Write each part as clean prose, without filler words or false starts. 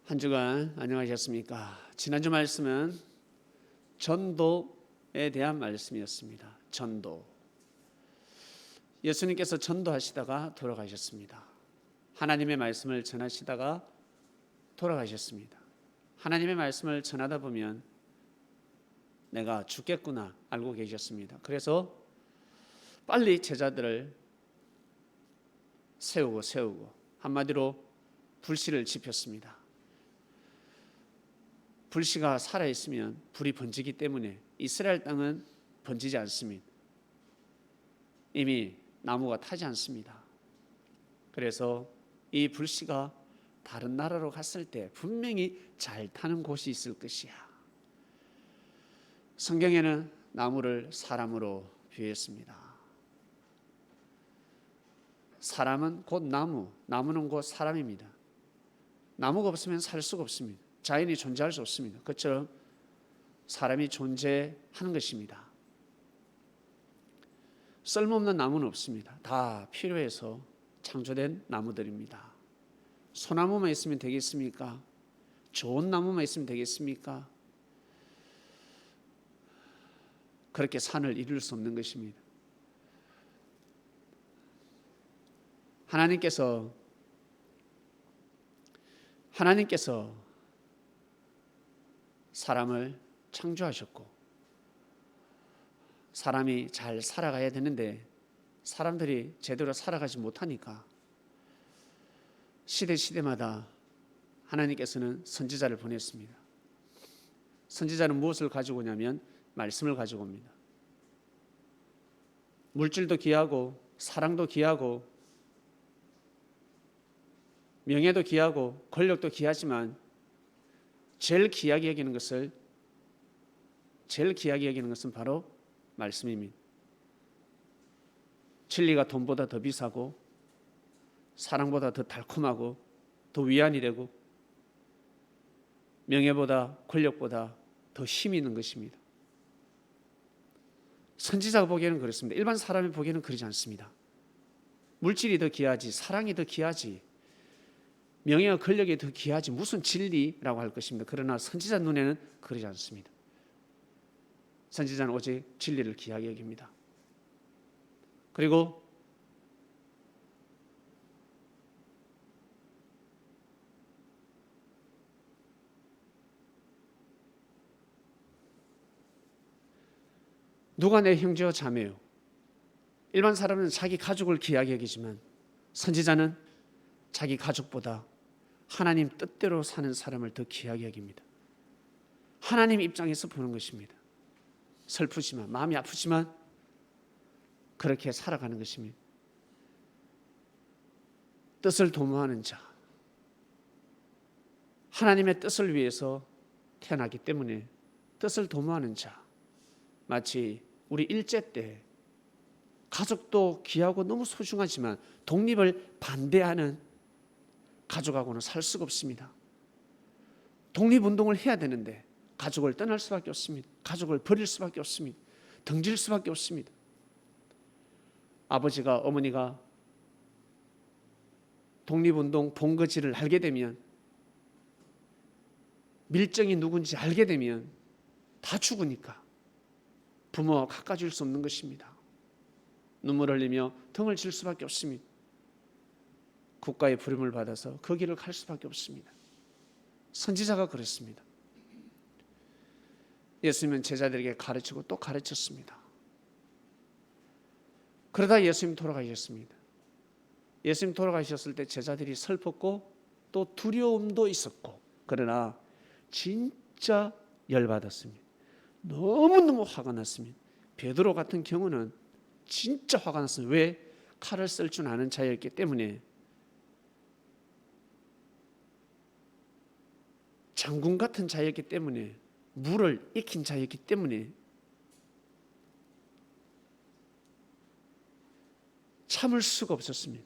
한 주간 안녕하셨습니까? 지난주 말씀은 전도에 대한 말씀이었습니다. 전도. 예수님께서 전도하시다가 돌아가셨습니다. 하나님의 말씀을 전하시다가 돌아가셨습니다. 하나님의 말씀을 전하다 보면 내가 죽겠구나 알고 계셨습니다. 그래서 빨리 제자들을 세우고 한마디로 불씨를 지폈습니다. 불씨가 살아있으면 불이 번지기 때문에 이스라엘 땅은 번지지 않습니다. 이미 나무가 타지 않습니다. 그래서 이 불씨가 다른 나라로 갔을 때 분명히 잘 타는 곳이 있을 것이야. 성경에는 나무를 사람으로 비유했습니다. 사람은 곧 나무, 나무는 곧 사람입니다. 나무가 없으면 살 수가 없습니다. 자연이 존재할 수 없습니다. 그처럼 사람이 존재하는 것입니다. 쓸모없는 나무는 없습니다. 다 필요해서 창조된 나무들입니다. 소나무만 있으면 되겠습니까? 좋은 나무만 있으면 되겠습니까? 그렇게 산을 이룰 수 없는 것입니다. 하나님께서 사람을 창조하셨고 사람이 잘 살아가야 되는데 사람들이 제대로 살아가지 못하니까 시대마다 하나님께서는 선지자를 보냈습니다. 선지자는 무엇을 가지고 오냐면 말씀을 가지고 옵니다. 물질도 귀하고 사랑도 귀하고 명예도 귀하고 권력도 귀하지만 제일 귀하게 여기는 것은 바로 말씀입니다. 진리가 돈보다 더 비싸고 사랑보다 더 달콤하고 더 위안이 되고 명예보다 권력보다 더 힘이 있는 것입니다. 선지자가 보기에는 그렇습니다. 일반 사람이 보기에는 그러지 않습니다. 물질이 더 귀하지, 사랑이 더 귀하지, 명예와 권력이 더 귀하지 무슨 진리라고 할 것입니다. 그러나 선지자 눈에는 그러지 않습니다. 선지자는 오직 진리를 귀하게 여깁니다. 그리고 누가 내 형제와 자매요? 일반 사람은 자기 가족을 귀하게 여기지만 선지자는 자기 가족보다 하나님 뜻대로 사는 사람을 더 귀하게 여깁니다. 하나님 입장에서 보는 것입니다. 슬프지만 마음이 아프지만 그렇게 살아가는 것입니다. 뜻을 도모하는 자, 하나님의 뜻을 위해서 태어나기 때문에 뜻을 도모하는 자, 마치 우리 일제 때 가족도 귀하고 너무 소중하지만 독립을 반대하는 가족하고는 살 수가 없습니다. 독립운동을 해야 되는데 가족을 떠날 수밖에 없습니다. 가족을 버릴 수밖에 없습니다. 등질 수밖에 없습니다. 아버지가 어머니가 독립운동 본거지를 알게 되면 밀정이 누군지 알게 되면 다 죽으니까 부모와 가까워질 수 없는 것입니다. 눈물 흘리며 등을 질 수밖에 없습니다. 국가의 부름을 받아서 그 길을 갈 수밖에 없습니다. 선지자가 그랬습니다. 예수님은 제자들에게 가르치고 또 가르쳤습니다. 그러다 예수님 돌아가셨습니다. 예수님 돌아가셨을 때 제자들이 슬펐고 또 두려움도 있었고 그러나 진짜 열받았습니다. 너무너무 화가 났습니다. 베드로 같은 경우는 진짜 화가 났습니다. 왜? 칼을 쓸 줄 아는 자였기 때문에, 장군 같은 자였기 때문에, 물을 익힌 자였기 때문에 참을 수가 없었습니다.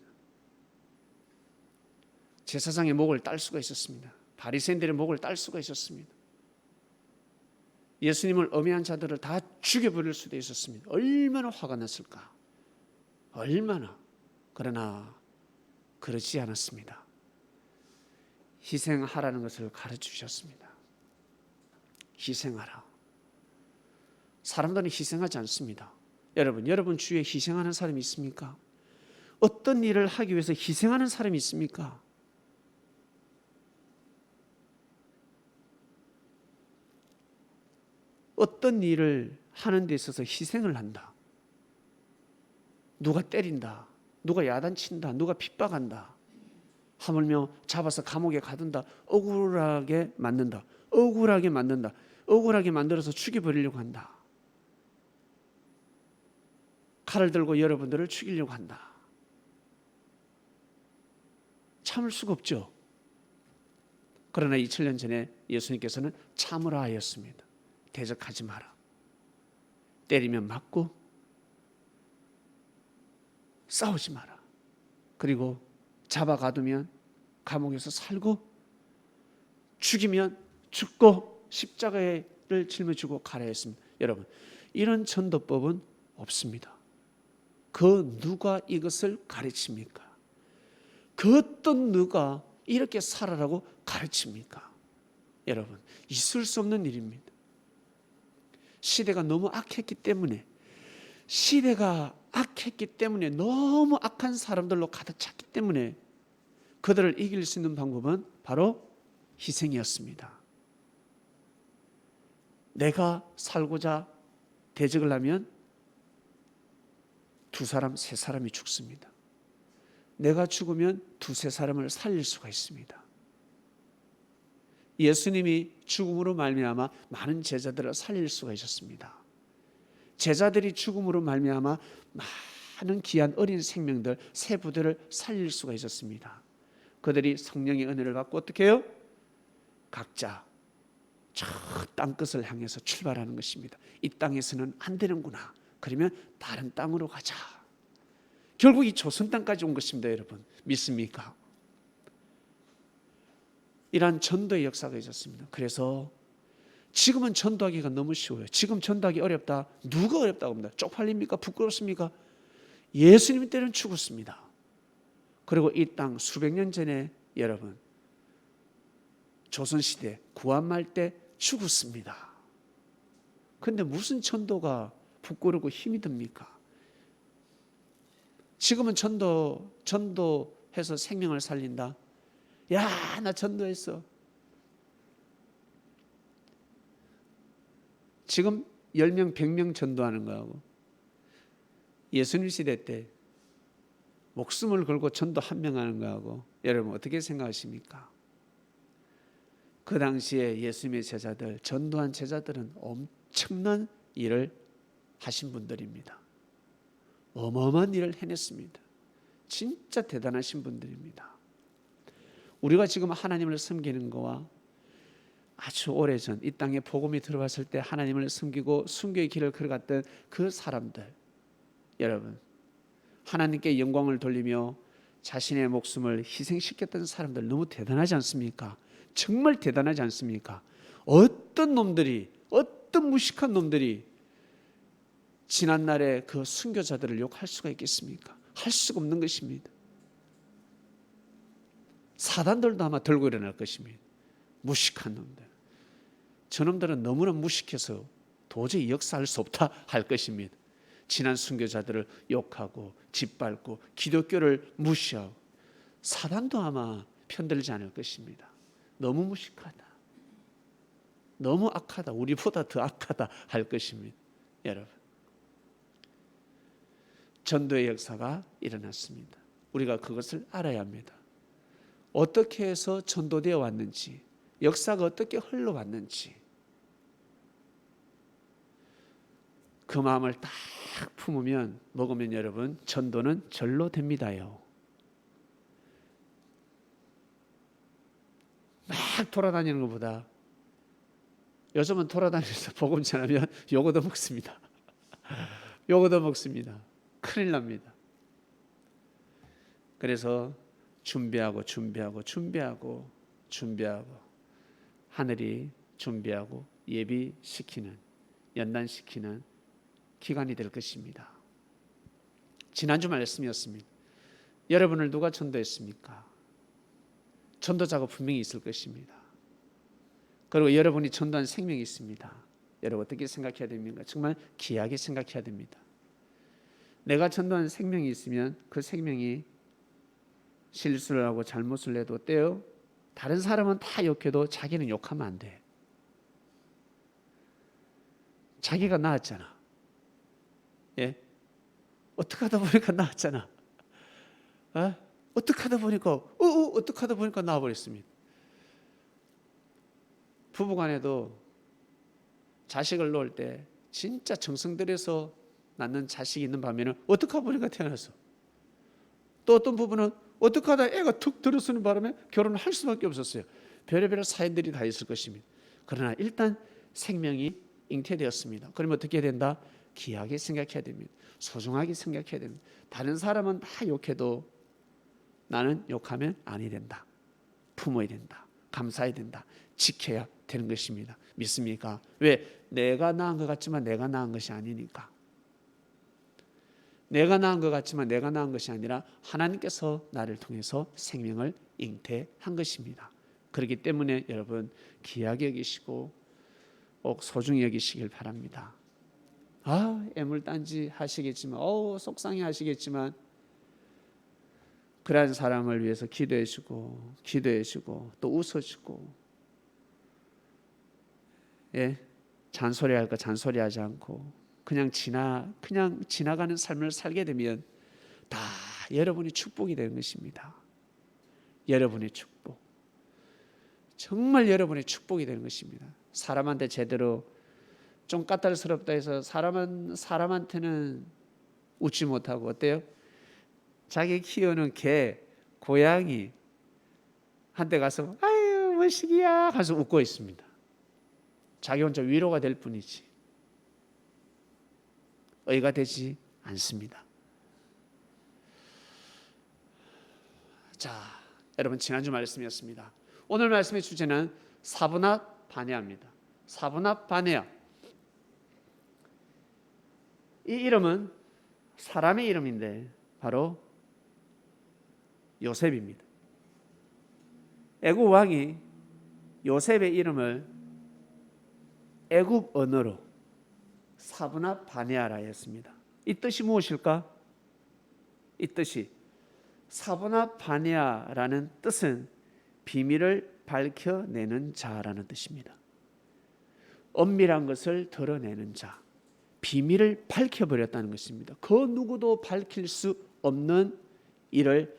제사장의 목을 딸 수가 있었습니다. 바리새인들의 목을 딸 수가 있었습니다. 예수님을 엄해한 자들을 다 죽여버릴 수도 있었습니다. 얼마나 화가 났을까? 얼마나. 그러나 그러지 않았습니다. 희생하라는 것을 가르치셨습니다. 희생하라. 사람들은 희생하지 않습니다. 여러분 주위에 희생하는 사람이 있습니까? 어떤 일을 하기 위해서 희생하는 사람이 있습니까? 어떤 일을 하는 데 있어서 희생을 한다. 누가 때린다. 누가 야단친다. 누가 핍박한다. 하물며 잡아서 감옥에 가둔다. 억울하게 만든다. 억울하게 만든다. 억울하게 만들어서 죽여버리려고 한다. 칼을 들고 여러분들을 죽이려고 한다. 참을 수가 없죠. 그러나 2000년 전에 예수님께서는 참으라 하였습니다. 대적하지 마라. 때리면 맞고 싸우지 마라. 그리고 잡아가두면 감옥에서 살고 죽이면 죽고 십자가를 짊어지고 가라 했습니다. 여러분, 이런 전도법은 없습니다. 그 누가 이것을 가르칩니까? 그 어떤 누가 이렇게 살아라고 가르칩니까? 여러분, 있을 수 없는 일입니다. 시대가 너무 악했기 때문에 너무 악한 사람들로 가득 찼기 때문에 그들을 이길 수 있는 방법은 바로 희생이었습니다. 내가 살고자 대적을 하면 2사람, 3사람이 죽습니다. 내가 죽으면 2-3사람을 살릴 수가 있습니다. 예수님이 죽음으로 말미암아 많은 제자들을 살릴 수가 있었습니다. 제자들이 죽음으로 말미암아 많은 귀한 어린 생명들, 세부들을 살릴 수가 있었습니다. 그들이 성령의 은혜를 받고 어떻게 해요? 각자 저 땅끝을 향해서 출발하는 것입니다. 이 땅에서는 안 되는구나. 그러면 다른 땅으로 가자. 결국 이 조선 땅까지 온 것입니다. 여러분, 믿습니까? 이러한 전도의 역사가 있었습니다. 그래서 지금은 전도하기가 너무 쉬워요. 지금 전도하기 어렵다. 누가 어렵다고 합니다. 쪽팔립니까? 부끄럽습니까? 예수님 때는 죽었습니다. 그리고 이 땅 수백 년 전에 여러분 조선시대 구한말 때 죽었습니다. 그런데 무슨 전도가 부끄럽고 힘이 듭니까? 지금은 전도해서 생명을 살린다. 야, 나 전도했어. 지금 10명, 100명 전도하는 거하고 예수님 시대 때 목숨을 걸고 전도 1명 하는 거하고 여러분 어떻게 생각하십니까? 그 당시에 예수님의 제자들, 전도한 제자들은 엄청난 일을 하신 분들입니다. 어마어마한 일을 해냈습니다. 진짜 대단하신 분들입니다. 우리가 지금 하나님을 섬기는 거와 아주 오래전 이 땅에 복음이 들어왔을 때 하나님을 섬기고 순교의 길을 걸어갔던 그 사람들, 여러분 하나님께 영광을 돌리며 자신의 목숨을 희생시켰던 사람들 너무 대단하지 않습니까? 정말 대단하지 않습니까? 어떤 무식한 놈들이 지난날에 그 순교자들을 욕할 수가 있겠습니까? 할 수가 없는 것입니다. 사단들도 아마 들고 일어날 것입니다. 무식한 놈들. 저놈들은 너무나 무식해서 도저히 역사할 수 없다 할 것입니다. 지난 순교자들을 욕하고 짓밟고 기독교를 무시하고 사단도 아마 편들지 않을 것입니다. 너무 무식하다. 너무 악하다. 우리보다 더 악하다 할 것입니다. 여러분. 전도의 역사가 일어났습니다. 우리가 그것을 알아야 합니다. 어떻게 해서 전도되어 왔는지, 역사가 어떻게 흘러왔는지 그 마음을 딱 먹으면 여러분 전도는 절로 됩니다요. 막 돌아다니는 것보다 요즘은 돌아다니면서 복음 전하면 요거도 먹습니다. 요거도 먹습니다. 큰일 납니다. 그래서 준비하고 하늘이 준비하고 예비시키는, 연단시키는 기간이 될 것입니다. 지난주 말씀이었습니다. 여러분을 누가 전도했습니까? 전도자가 분명히 있을 것입니다. 그리고 여러분이 전도한 생명이 있습니다. 여러분 어떻게 생각해야 됩니까? 정말 귀하게 생각해야 됩니다. 내가 전도한 생명이 있으면 그 생명이 실수를 하고 잘못을 해도 떼어 다른 사람은 다 욕해도 자기는 욕하면 안 돼. 자기가 나았잖아. 예? 어떻게 하다 보니까 나았잖아. 어떻게 하다 보니까 어떻게 하다 보니까 나와버렸습니다. 부부간에도 자식을 놓을 때 진짜 정성 들여서 낳는 자식이 있는 반면에 어떻게 하다 보니까 태어났어. 또 어떤 부부는 어떻게 하다 애가 툭 들어서는 바람에 결혼을 할 수밖에 없었어요. 별의별 사연들이 다 있을 것입니다. 그러나 일단 생명이 잉태되었습니다. 그러면 어떻게 해야 된다? 귀하게 생각해야 됩니다. 소중하게 생각해야 됩니다. 다른 사람은 다 욕해도 나는 욕하면 아니 된다. 품어야 된다. 감사해야 된다. 지켜야 되는 것입니다. 믿습니까? 왜? 내가 낳은 것 같지만 내가 낳은 것이 아니니까. 내가 낳은 것 같지만 내가 낳은 것이 아니라 하나님께서 나를 통해서 생명을 잉태한 것입니다. 그렇기 때문에 여러분 귀하게 여기시고 꼭 소중히 여기시길 바랍니다. 애물단지 하시겠지만 속상해 하시겠지만 그러한 사람을 위해서 기도해 주고 또 웃어주고 잔소리할 거 잔소리하지 않고 그냥 지나가는 삶을 살게 되면 다 여러분의 축복이 되는 것입니다. 여러분의 축복. 정말 여러분의 축복이 되는 것입니다. 사람한테 제대로 좀 까탈스럽다 해서 사람한테는 웃지 못하고 어때요? 자기 키우는 개, 고양이 한테 가서 아유 뭐시기야 하면서 웃고 있습니다. 자기 혼자 위로가 될 뿐이지 의가 되지 않습니다. 자, 여러분 지난주 말씀이었습니다. 오늘 말씀의 주제는 사브낫 바네아입니다. 사브낫 바네아. 이 이름은 사람의 이름인데 바로 요셉입니다. 애굽 왕이 요셉의 이름을 애굽 언어로 사브낫 바네아라 했습니다. 이 뜻이 무엇일까? 이 뜻이 사브낫 바네아라는 뜻은 비밀을 밝혀내는 자라는 뜻입니다. 엄밀한 것을 드러내는 자, 비밀을 밝혀버렸다는 것입니다. 그 누구도 밝힐 수 없는 일을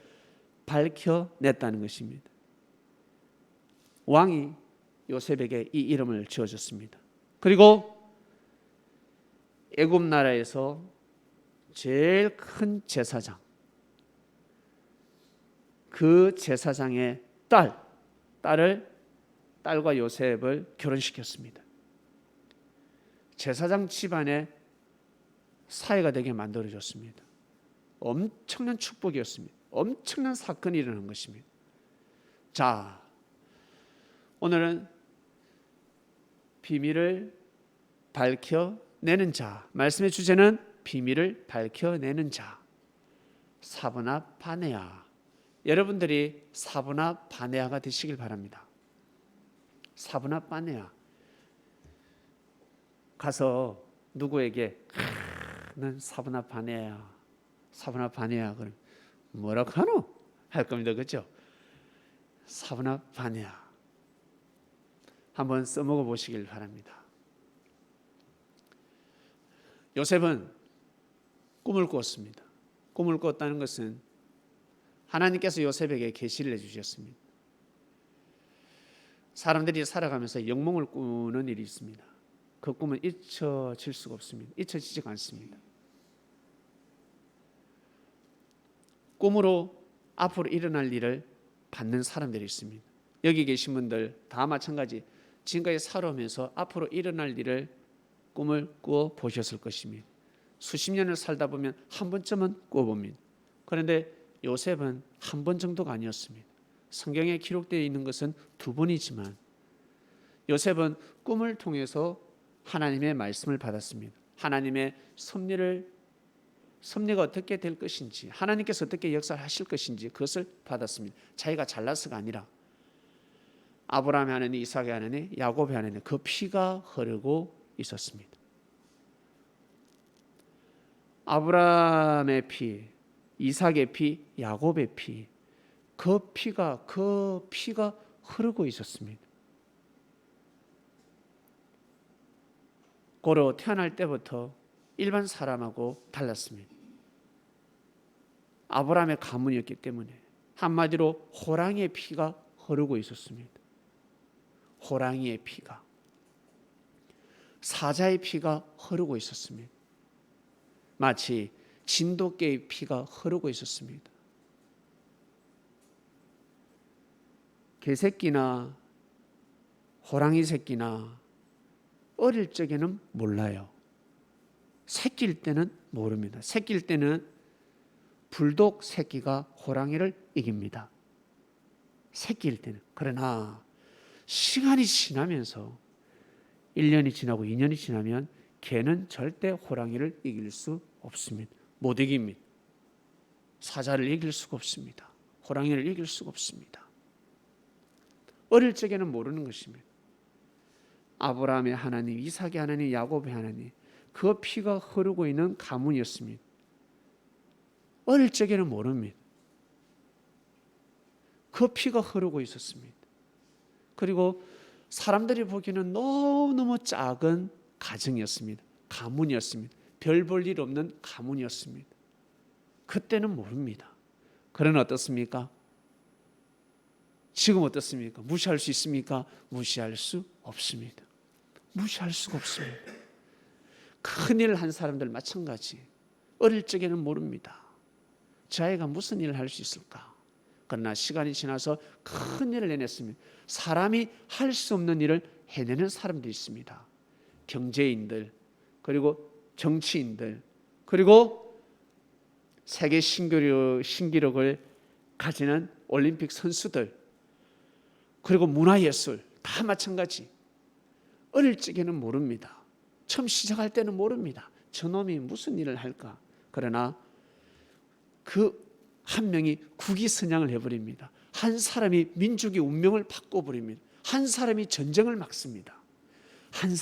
밝혀냈다는 것입니다. 왕이 요셉에게 이 이름을 지어줬습니다. 그리고 애굽 나라에서 제일 큰 제사장, 그 제사장의 딸과 요셉을 결혼시켰습니다. 제사장 집안의 사회가 되게 만들어졌습니다. 엄청난 축복이었습니다. 엄청난 사건이 일어난 것입니다. 자, 오늘은 비밀을 밝혀내는 자, 말씀의 주제는 비밀을 밝혀내는 자, 사브낫 바네아. 여러분들이 사브낫 바네아가 되시길 바랍니다. 사브낫 바네아. 가서 누구에게 난 사브낫 바네아야, 사브낫 바네아 그럼 뭐라고 하노? 할 겁니다. 그렇죠? 사브낫 바네아 한번 써먹어 보시길 바랍니다. 요셉은 꿈을 꾸었습니다. 꿈을 꾸었다는 것은 하나님께서 요셉에게 계시를 해주셨습니다. 사람들이 살아가면서 영몽을 꾸는 일이 있습니다. 그 꿈은 잊혀질 수가 없습니다. 잊혀지지가 않습니다. 꿈으로 앞으로 일어날 일을 받는 사람들이 있습니다. 여기 계신 분들 다 마찬가지 지금까지 살아오면서 앞으로 일어날 일을 꿈을 꾸어 보셨을 것입니다. 수십 년을 살다 보면 한 번쯤은 꾸어봅니다. 그런데 요셉은 한 번 정도가 아니었습니다. 성경에 기록되어 있는 것은 2번이지만 요셉은 꿈을 통해서 하나님의 말씀을 받았습니다. 하나님의 섭리가 어떻게 될 것인지, 하나님께서 어떻게 역사를 하실 것인지 그것을 받았습니다. 자기가 잘나서가 아니라 아브라함의 하나님, 이삭의 하나님, 야곱의 하나님, 그 피가 흐르고 있었습니다. 아브라함의 피, 이삭의 피, 야곱의 피, 그 피가 흐르고 있었습니다. 고로 태어날 때부터 일반 사람하고 달랐습니다. 아브라함의 가문이었기 때문에 한마디로 호랑이의 피가 흐르고 있었습니다. 호랑이의 피가, 사자의 피가 흐르고 있었습니다. 마치 진돗개의 피가 흐르고 있었습니다. 개새끼나 호랑이 새끼나 어릴 적에는 몰라요. 새끼일 때는 모릅니다. 새끼일 때는 불독 새끼가 호랑이를 이깁니다. 새끼일 때는. 그러나 시간이 지나면서 1년이 지나고 2년이 지나면 개는 절대 호랑이를 이길 수 없습니다. 못 이깁니다. 사자를 이길 수가 없습니다. 호랑이를 이길 수가 없습니다. 어릴 적에는 모르는 것입니다. 아브라함의 하나님, 이삭의 하나님, 야곱의 하나님, 그 피가 흐르고 있는 가문이었습니다. 어릴 적에는 모릅니다. 그 피가 흐르고 있었습니다. 그리고 사람들이 보기에는 너무너무 작은 가정이었습니다. 가문이었습니다. 별 볼 일 없는 가문이었습니다. 그때는 모릅니다. 그러나 어떻습니까? 지금 어떻습니까? 무시할 수 있습니까? 무시할 수 없습니다. 무시할 수가 없습니다. 큰일 한 사람들 마찬가지. 어릴 적에는 모릅니다. 저 아이가 무슨 일을 할 수 있을까? 그러나 시간이 지나서 큰 일을 해냈습니다. 사람이 할 수 없는 일을 해내는 사람들이 있습니다. 경제인들, 그리고 정치인들, 그리고 세계 신기록을 가지는 올림픽 선수들, 그리고 문화예술 다 마찬가지. 어릴 적에는 모릅니다. 처음 시작할 때는 모릅니다. 저놈이 무슨 일을 할까? 그러나 그 한 명이 국위선양을 해버립니다. 한 사람이 민족의 운명을 바꿔버립니다. 한 사람이 전쟁을 막습니다. 한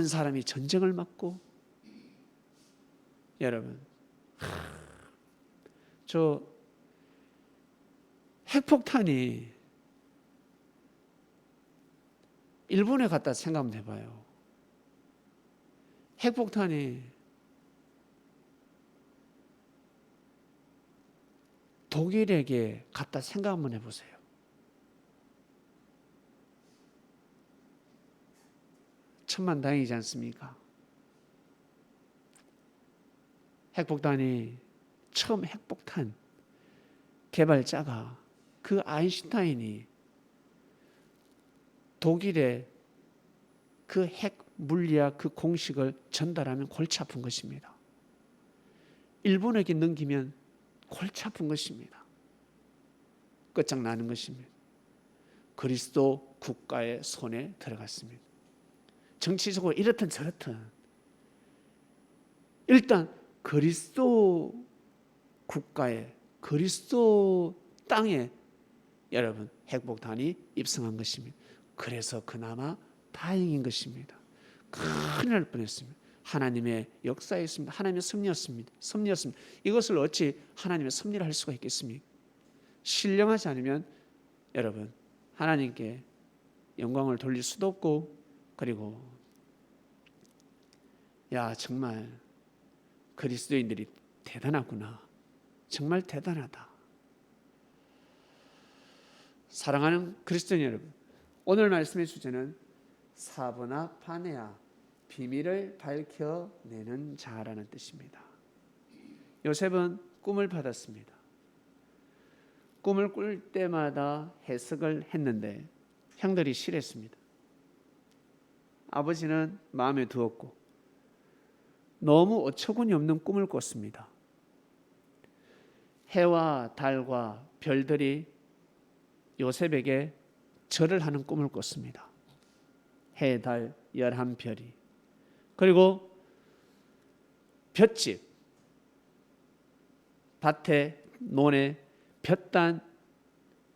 사람이 전쟁을 막고, 여러분, 저 핵폭탄이 일본에 갔다 생각하면 해봐요. 핵폭탄이 독일에게 갔다 생각 한번 해보세요. 천만다행이지 않습니까? 핵폭탄이 처음 핵폭탄 개발자가 그 아인슈타인이 독일에 그 핵 물리학 그 공식을 전달하면 골치 아픈 것입니다. 일본에게 넘기면 골치 아픈 것입니다. 끝장나는 것입니다. 그리스도 국가의 손에 들어갔습니다. 정치적으로 이렇든 저렇든 일단 그리스도 국가에, 그리스도 땅에 여러분 핵폭탄이 입성한 것입니다. 그래서 그나마 다행인 것입니다. 큰일 날 뻔했습니다. 하나님의 역사였습니다. 하나님의 섭리였습니다. 이것을 어찌 하나님의 섭리를 할 수가 있겠습니까? 신령하지 않으면 여러분 하나님께 영광을 돌릴 수도 없고, 그리고 야 정말 그리스도인들이 대단하구나, 정말 대단하다. 사랑하는 그리스도인 여러분, 오늘 말씀의 주제는 사브나 파네아, 비밀을 밝혀내는 자라는 뜻입니다. 요셉은 꿈을 받았습니다. 꿈을 꿀 때마다 해석을 했는데 형들이 싫어했습니다. 아버지는 마음에 두었고 너무 어처구니 없는 꿈을 꿨습니다. 해와 달과 별들이 요셉에게 절을 하는 꿈을 꿨습니다. 해, 달, 11별이, 그리고 볏짚, 밭에 논에 볏단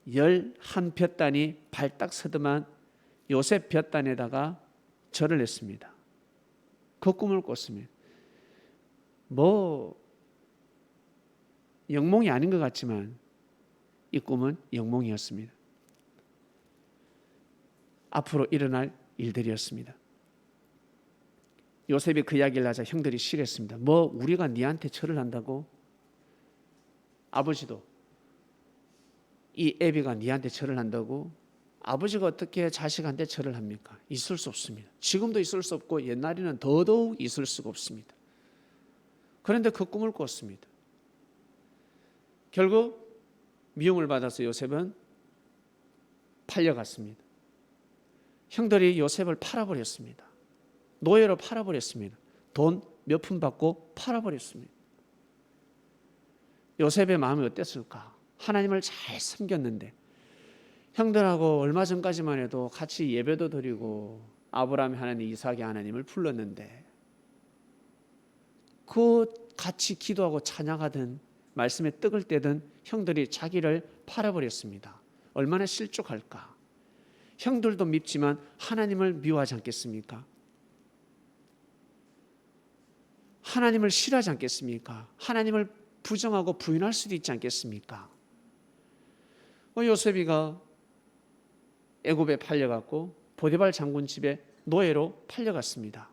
11볕단이 발딱 서더만 요셉 볕단에다가 절을 했습니다. 그 꿈을 꿨습니다. 뭐 영몽이 아닌 것 같지만 이 꿈은 영몽이었습니다. 앞으로 일어날 일들이었습니다. 요셉이 그 이야기를 하자 형들이 싫어했습니다. 뭐 우리가 네한테 절을 한다고? 아버지도 이 애비가 네한테 절을 한다고? 아버지가 어떻게 자식한테 절을 합니까? 있을 수 없습니다. 지금도 있을 수 없고 옛날에는 더더욱 있을 수가 없습니다. 그런데 그 꿈을 꿨습니다. 결국 미움을 받아서 요셉은 팔려갔습니다. 형들이 요셉을 팔아버렸습니다. 노예로 팔아버렸습니다. 돈 몇 푼 받고 팔아버렸습니다. 요셉의 마음이 어땠을까? 하나님을 잘 섬겼는데 형들하고 얼마 전까지만 해도 같이 예배도 드리고 아브라함의 하나님, 이삭의 하나님을 불렀는데 그 같이 기도하고 찬양하던 말씀에 떡을 떼던 형들이 자기를 팔아버렸습니다. 얼마나 실족할까? 형들도 밉지만 하나님을 미워하지 않겠습니까? 하나님을 싫어하지 않겠습니까? 하나님을 부정하고 부인할 수도 있지 않겠습니까? 요셉이가 애굽에 팔려갔고 보디발 장군 집에 노예로 팔려갔습니다.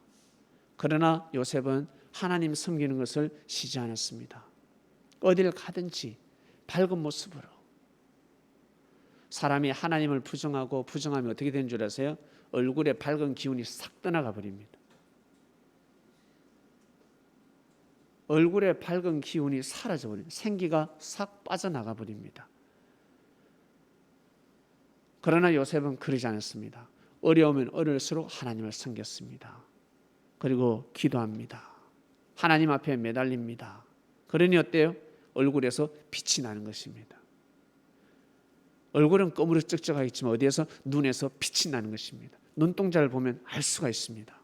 그러나 요셉은 하나님 섬기는 것을 쉬지 않았습니다. 어딜 가든지 밝은 모습으로. 사람이 하나님을 부정하고 부정하면 어떻게 되는 줄 아세요? 얼굴에 밝은 기운이 싹 떠나가 버립니다. 얼굴에 밝은 기운이 사라져 버립니다. 생기가 싹 빠져나가 버립니다. 그러나 요셉은 그러지 않았습니다. 어려우면 어려울수록 하나님을 섬겼습니다. 그리고 기도합니다. 하나님 앞에 매달립니다. 그러니 어때요? 얼굴에서 빛이 나는 것입니다. 얼굴은 꺼무러쩍쩍하겠지만 어디에서? 눈에서 빛이 나는 것입니다. 눈동자를 보면 알 수가 있습니다.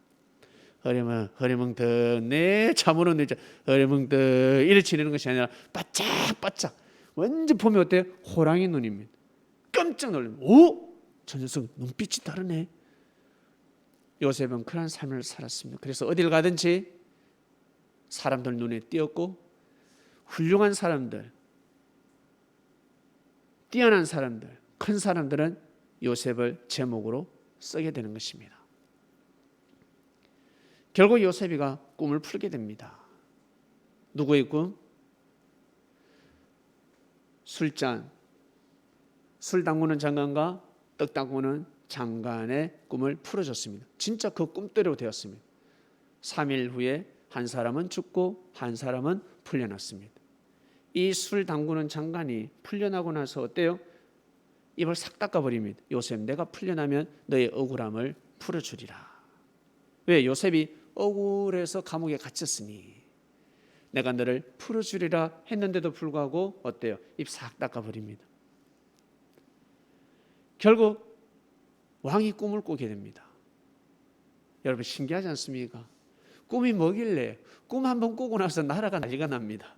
허리멍텅 내 참으로 내 허리멍텅 이래 지내는 것이 아니라 바짝바짝 완전 보면 어때요? 호랑이 눈입니다. 깜짝 놀라면 오? 저 녀석 눈빛이 다르네. 요셉은 그런 삶을 살았습니다. 그래서 어딜 가든지 사람들 눈에 띄었고 훌륭한 사람들, 뛰어난 사람들, 큰 사람들은 요셉을 제목으로 쓰게 되는 것입니다. 결국 요셉이가 꿈을 풀게 됩니다. 누구의 꿈? 술잔, 술 담그는 장관과 떡 담그는 장관의 꿈을 풀어줬습니다. 진짜 그 꿈대로 되었습니다. 3일 후에 한 사람은 죽고 한 사람은 풀려났습니다. 이 술 담그는 장관이 풀려나고 나서 어때요? 입을 싹 닦아버립니다. 요셉, 내가 풀려나면 너의 억울함을 풀어주리라. 왜? 요셉이 억울해서 감옥에 갇혔으니 내가 너를 풀어주리라 했는데도 불구하고 어때요? 입 싹 닦아버립니다. 결국 왕이 꿈을 꾸게 됩니다. 여러분 신기하지 않습니까? 꿈이 뭐길래 꿈 한번 꾸고 나서 나라가 난리가 납니다.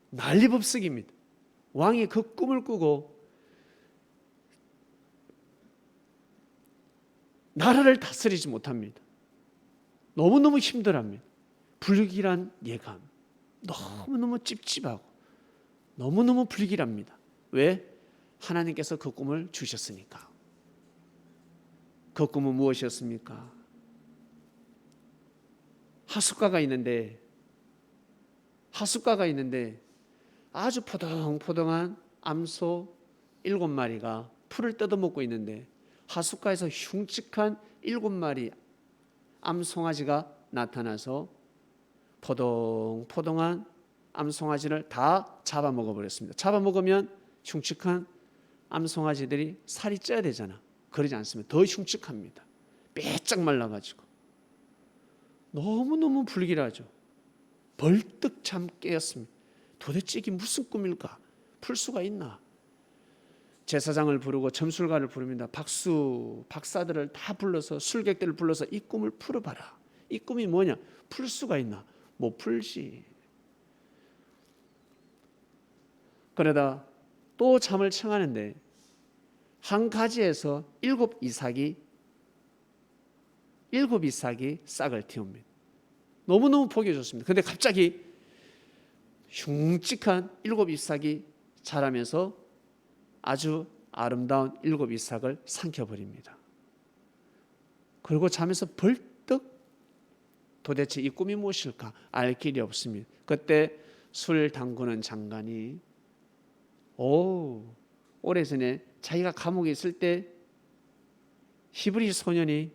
난리법석입니다. 왕이 그 꿈을 꾸고 나라를 다스리지 못합니다. 너무너무 힘들어합니다. 불길한 예감, 너무너무 찝찝하고 너무너무 불길합니다. 왜? 하나님께서 그 꿈을 주셨으니까. 그 꿈은 무엇이었습니까? 하숫가가 있는데 아주 포동포동한 암소 7마리가 풀을 뜯어먹고 있는데 하숫가에서 흉측한 7마리 암송아지가 나타나서 포동포동한 암송아지를 다 잡아먹어버렸습니다. 잡아먹으면 흉측한 암송아지들이 살이 쪄야 되잖아. 그러지 않습니다. 더 흉측합니다. 빼짝 말라가지고 너무너무 불길하죠. 벌떡 잠 깨었습니다. 도대체 이게 무슨 꿈일까? 풀 수가 있나? 제사장을 부르고 점술가를 부릅니다. 박사들을 다 불러서 술객들을 불러서 이 꿈을 풀어봐라. 이 꿈이 뭐냐? 풀 수가 있나? 못 풀지. 그러다 또 잠을 청하는데 한 가지에서 일곱 이삭이 싹을 틔웁니다. 너무너무 보기 좋습니다. 근데 갑자기 흉측한 일곱 이삭이 자라면서 아주 아름다운 일곱 이삭을 삼켜버립니다. 그리고 잠에서 벌떡 도대체 이 꿈이 무엇일까 알 길이 없습니다. 그때 술 담그는 장관이 오래전에 자기가 감옥에 있을 때 히브리 소년이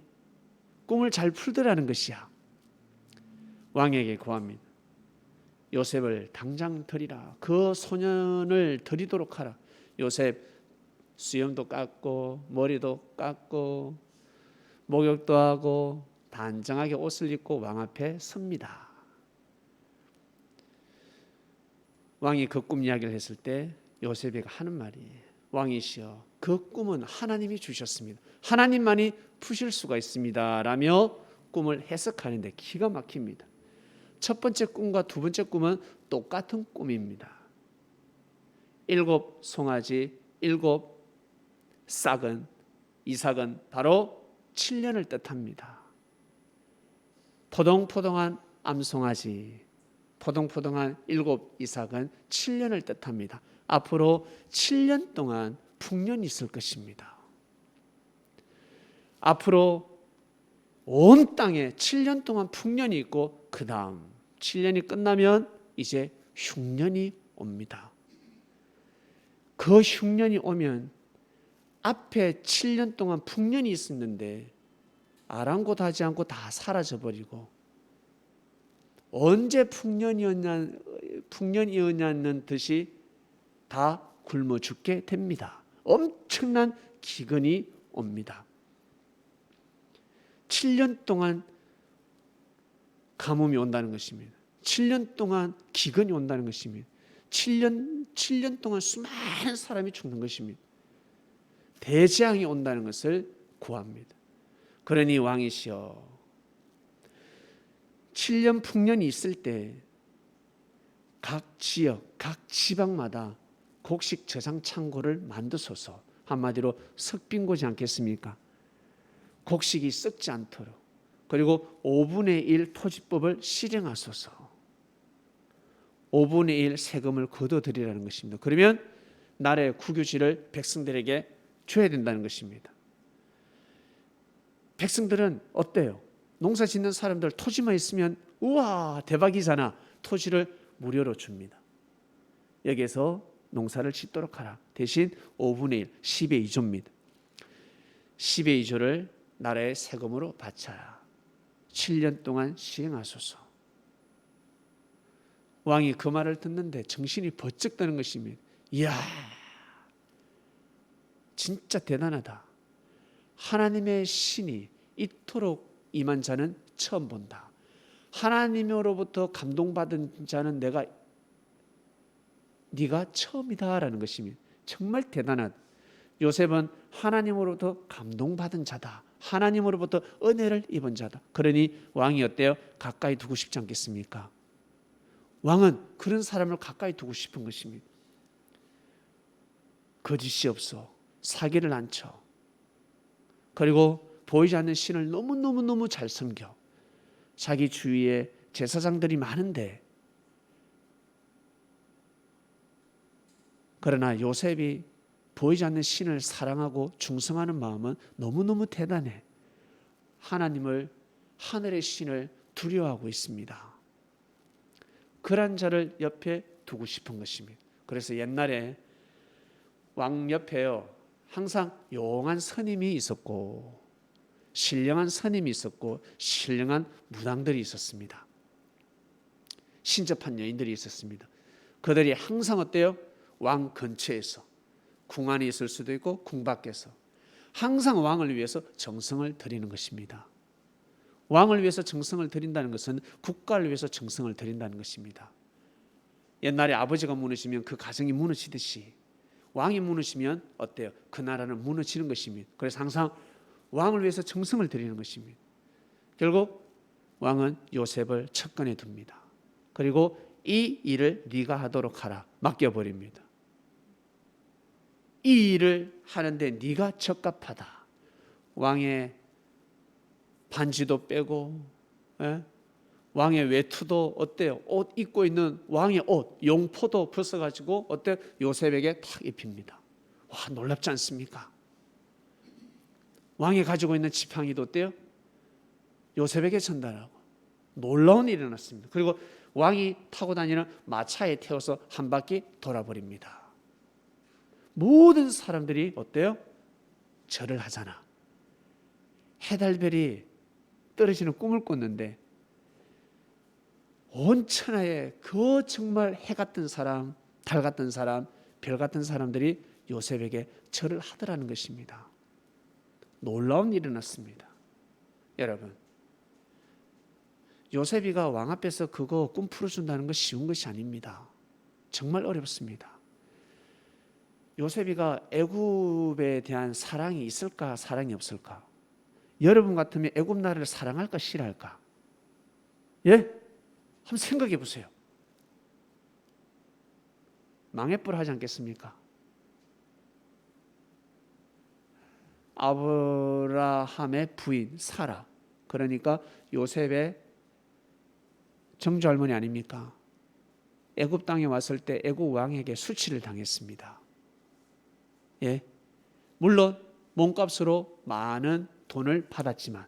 꿈을 잘 풀더라는 것이야. 왕에게 구합니다. 요셉을 당장 들이라. 그 소년을 들이도록 하라. 요셉 수염도 깎고 머리도 깎고 목욕도 하고 단정하게 옷을 입고 왕 앞에 섭니다. 왕이 그 꿈 이야기를 했을 때 요셉이 하는 말이 왕이시여 그 꿈은 하나님이 주셨습니다. 하나님만이 푸실 수가 있습니다 라며 꿈을 해석하는데 기가 막힙니다. 첫 번째 꿈과 두 번째 꿈은 똑같은 꿈입니다. 일곱 송아지, 일곱 싹은 이삭은 바로 7년을 뜻합니다. 포동포동한 암송아지, 포동포동한 일곱 이삭은 7년을 뜻합니다. 앞으로 7년 동안 풍년이 있을 것입니다. 앞으로 온 땅에 7년 동안 풍년이 있고 그 다음 7년이 끝나면 이제 흉년이 옵니다. 그 흉년이 오면 앞에 7년 동안 풍년이 있었는데 아랑곳하지 않고 다 사라져버리고 언제 풍년이었냐는 듯이 다 굶어 죽게 됩니다. 엄청난 기근이 옵니다. 7년 동안 가뭄이 온다는 것입니다. 7년 동안 기근이 온다는 것입니다. 7년 동안 수많은 사람이 죽는 것입니다. 대재앙이 온다는 것을 구합니다. 그러니 왕이시여 7년 풍년이 있을 때 각 지역, 각 지방마다 곡식 저장 창고를 만드소서. 한마디로 석빈고지 않겠습니까? 곡식이 썩지 않도록. 그리고 5분의 1 토지법을 실행하소서. 5분의 1 세금을 거둬들이라는 것입니다. 그러면 나라의 국유지를 백성들에게 줘야 된다는 것입니다. 백성들은 어때요? 농사 짓는 사람들 토지만 있으면 우와 대박이잖아. 토지를 무료로 줍니다. 여기에서 농사를 짓도록 하라. 대신 5분의 1, 10의 2조입니다. 10의 2조를 나라의 세금으로 바쳐야 7년 동안 시행하소서. 왕이 그 말을 듣는데 정신이 번쩍 드는 것입니다. 이야, 진짜 대단하다. 하나님의 신이 이토록 임한 자는 처음 본다. 하나님으로부터 감동받은 자는 네가 처음이다라는 것입니다. 정말 대단하다. 요셉은 하나님으로부터 감동받은 자다. 하나님으로부터 은혜를 입은 자다. 그러니 왕이 어때요? 가까이 두고 싶지 않겠습니까? 왕은 그런 사람을 가까이 두고 싶은 것입니다. 거짓이 없어. 사기를 안 쳐. 그리고 보이지 않는 신을 너무너무 잘 섬겨. 자기 주위에 제사장들이 많은데 그러나 요셉이 보이지 않는 신을 사랑하고 충성하는 마음은 너무너무 대단해. 하나님을, 하늘의 신을 두려워하고 있습니다. 그런 자를 옆에 두고 싶은 것입니다. 그래서 옛날에 왕 옆에요 항상 용한 선임이 있었고 신령한 선임이 있었고 신령한 무당들이 있었습니다. 신접한 여인들이 있었습니다. 그들이 항상 어때요? 왕 근처에서 궁 안에 있을 수도 있고 궁 밖에서 항상 왕을 위해서 정성을 드리는 것입니다. 왕을 위해서 정성을 드린다는 것은 국가를 위해서 정성을 드린다는 것입니다. 옛날에 아버지가 무너지면 그 가정이 무너지듯이 왕이 무너지면 어때요? 그 나라는 무너지는 것입니다. 그래서 항상 왕을 위해서 정성을 드리는 것입니다. 결국 왕은 요셉을 척근에 둡니다. 그리고 이 일을 네가 하도록 하라 맡겨버립니다. 이 일을 하는데 네가 적합하다. 왕의 반지도 빼고, 예? 왕의 외투도 어때요? 옷 입고 있는 왕의 옷, 용포도 벗어가지고 어때요? 요셉에게 탁 입힙니다. 와, 놀랍지 않습니까? 왕이 가지고 있는 지팡이도 어때요? 요셉에게 전달하고 놀라운 일이 일어났습니다. 그리고 왕이 타고 다니는 마차에 태워서 한 바퀴 돌아버립니다. 모든 사람들이 어때요? 절을 하잖아. 해달별이 떨어지는 꿈을 꿨는데 온 천하에 그 정말 해 같은 사람, 달 같은 사람, 별 같은 사람들이 요셉에게 절을 하더라는 것입니다. 놀라운 일이 일어났습니다. 여러분, 요셉이가 왕 앞에서 그거 꿈 풀어준다는 거 쉬운 것이 아닙니다. 정말 어렵습니다. 요셉이가 애굽에 대한 사랑이 있을까, 사랑이 없을까? 여러분 같으면 애굽 나라를 사랑할까, 싫어할까? 예? 한번 생각해 보세요. 망해버려 하지 않겠습니까? 아브라함의 부인 사라, 그러니까 요셉의 정조 할머니 아닙니까? 애굽 땅에 왔을 때 애굽 왕에게 수치를 당했습니다. 예, 물론 몸값으로 많은 돈을 받았지만,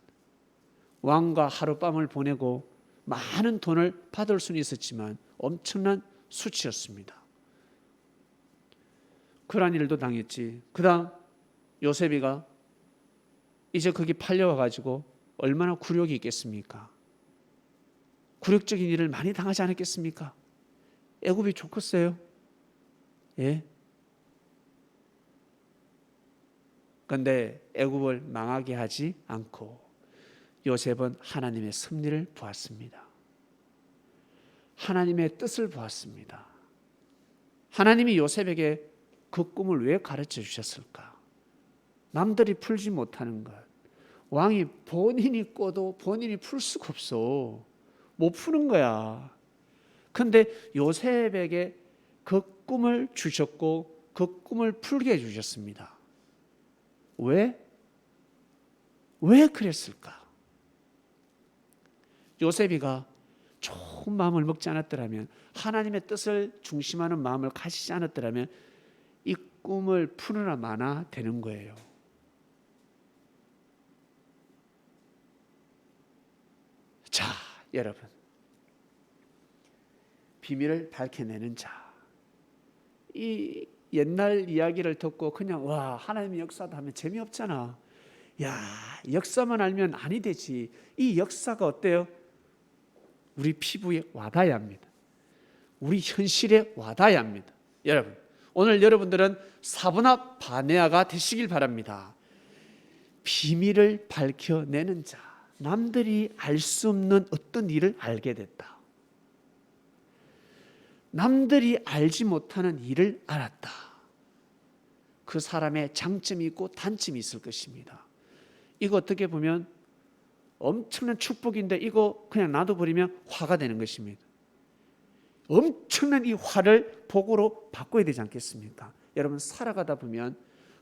왕과 하룻밤을 보내고 많은 돈을 받을 수는 있었지만 엄청난 수치였습니다. 그런 일도 당했지. 그 다음 요셉이가 이제 거기 팔려와 가지고 얼마나 굴욕이 있겠습니까? 굴욕적인 일을 많이 당하지 않았겠습니까? 애굽이 좋겠어요? 예. 그런데 애굽을 망하게 하지 않고 요셉은 하나님의 섭리를 보았습니다. 하나님의 뜻을 보았습니다. 하나님이 요셉에게 그 꿈을 왜 가르쳐 주셨을까? 남들이 풀지 못하는 것, 왕이 본인이 꿔도 본인이 풀 수가 없어. 못 푸는 거야. 그런데 요셉에게 그 꿈을 주셨고 그 꿈을 풀게 해주셨습니다. 왜? 왜 그랬을까? 요셉이가 좋은 마음을 먹지 않았더라면, 하나님의 뜻을 중심하는 마음을 가지지 않았더라면 이 꿈을 푸느라 마나 되는 거예요. 자, 여러분, 비밀을 밝혀내는 자. 이 옛날 이야기를 듣고 그냥 와, 하나님의 역사다 하면 재미없잖아. 야, 역사만 알면 아니 되지. 이 역사가 어때요? 우리 피부에 와닿아야 합니다. 우리 현실에 와닿아야 합니다. 여러분, 오늘 여러분들은 사브나 바네아가 되시길 바랍니다. 비밀을 밝혀내는 자. 남들이 알 수 없는 어떤 일을 알게 됐다. 남들이 알지 못하는 일을 알았다. 그 사람의 장점이 있고 단점이 있을 것입니다. 이거 어떻게 보면 엄청난 축복인데 이거 그냥 놔둬버리면 화가 되는 것입니다. 엄청난 이 화를 복으로 바꿔야 되지 않겠습니까? 여러분, 살아가다 보면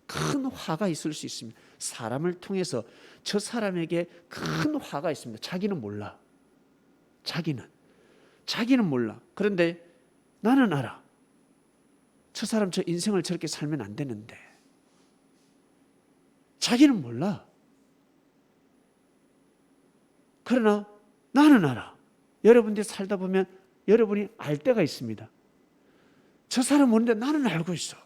큰 화가 있을 수 있습니다. 사람을 통해서 저 사람에게 큰 화가 있습니다. 자기는 몰라. 자기는 몰라. 그런데 나는 알아. 저 사람 저 인생을 저렇게 살면 안 되는데. 자기는 몰라. 그러나 나는 알아. 여러분들이 살다 보면 여러분이 알 때가 있습니다. 저 사람 모르는데 나는 알고 있어.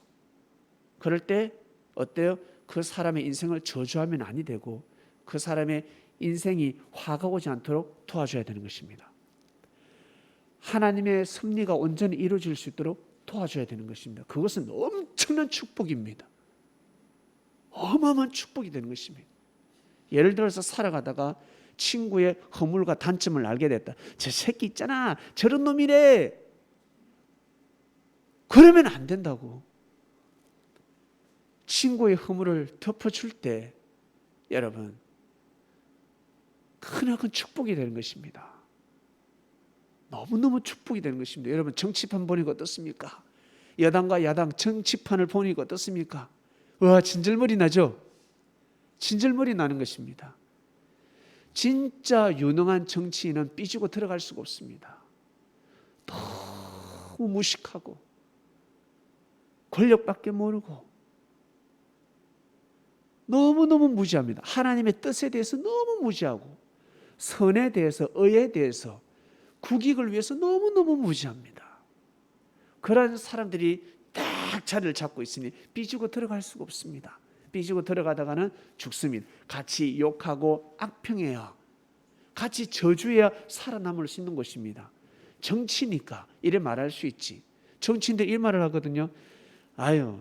그럴 때 어때요? 그 사람의 인생을 저주하면 아니 되고 그 사람의 인생이 화가 오지 않도록 도와줘야 되는 것입니다. 하나님의 섭리가 온전히 이루어질 수 있도록 도와줘야 되는 것입니다. 그것은 엄청난 축복입니다. 어마어마한 축복이 되는 것입니다. 예를 들어서 살아가다가 친구의 허물과 단점을 알게 됐다. 저 새끼 있잖아, 저런 놈이래. 그러면 안 된다고. 친구의 허물을 덮어줄 때 여러분, 크나큰 축복이 되는 것입니다. 너무너무 축복이 되는 것입니다. 여러분, 정치판 보니까 어떻습니까? 여당과 야당 정치판을 보니까 어떻습니까? 와, 진절머리 나죠? 진절머리 나는 것입니다. 진짜 유능한 정치인은 삐지고 들어갈 수가 없습니다. 너무 무식하고 권력밖에 모르고 너무너무 무지합니다. 하나님의 뜻에 대해서 너무 무지하고 선에 대해서, 의에 대해서, 국익을 위해서 너무너무 무지합니다. 그런 사람들이 딱 자리를 잡고 있으니 삐지고 들어갈 수가 없습니다. 삐지고 들어가다가는 죽습니다. 같이 욕하고 악평해야, 같이 저주해야 살아남을 수 있는 것입니다. 정치니까 이래 말할 수 있지. 정치인들 이 말을 하거든요. 아유,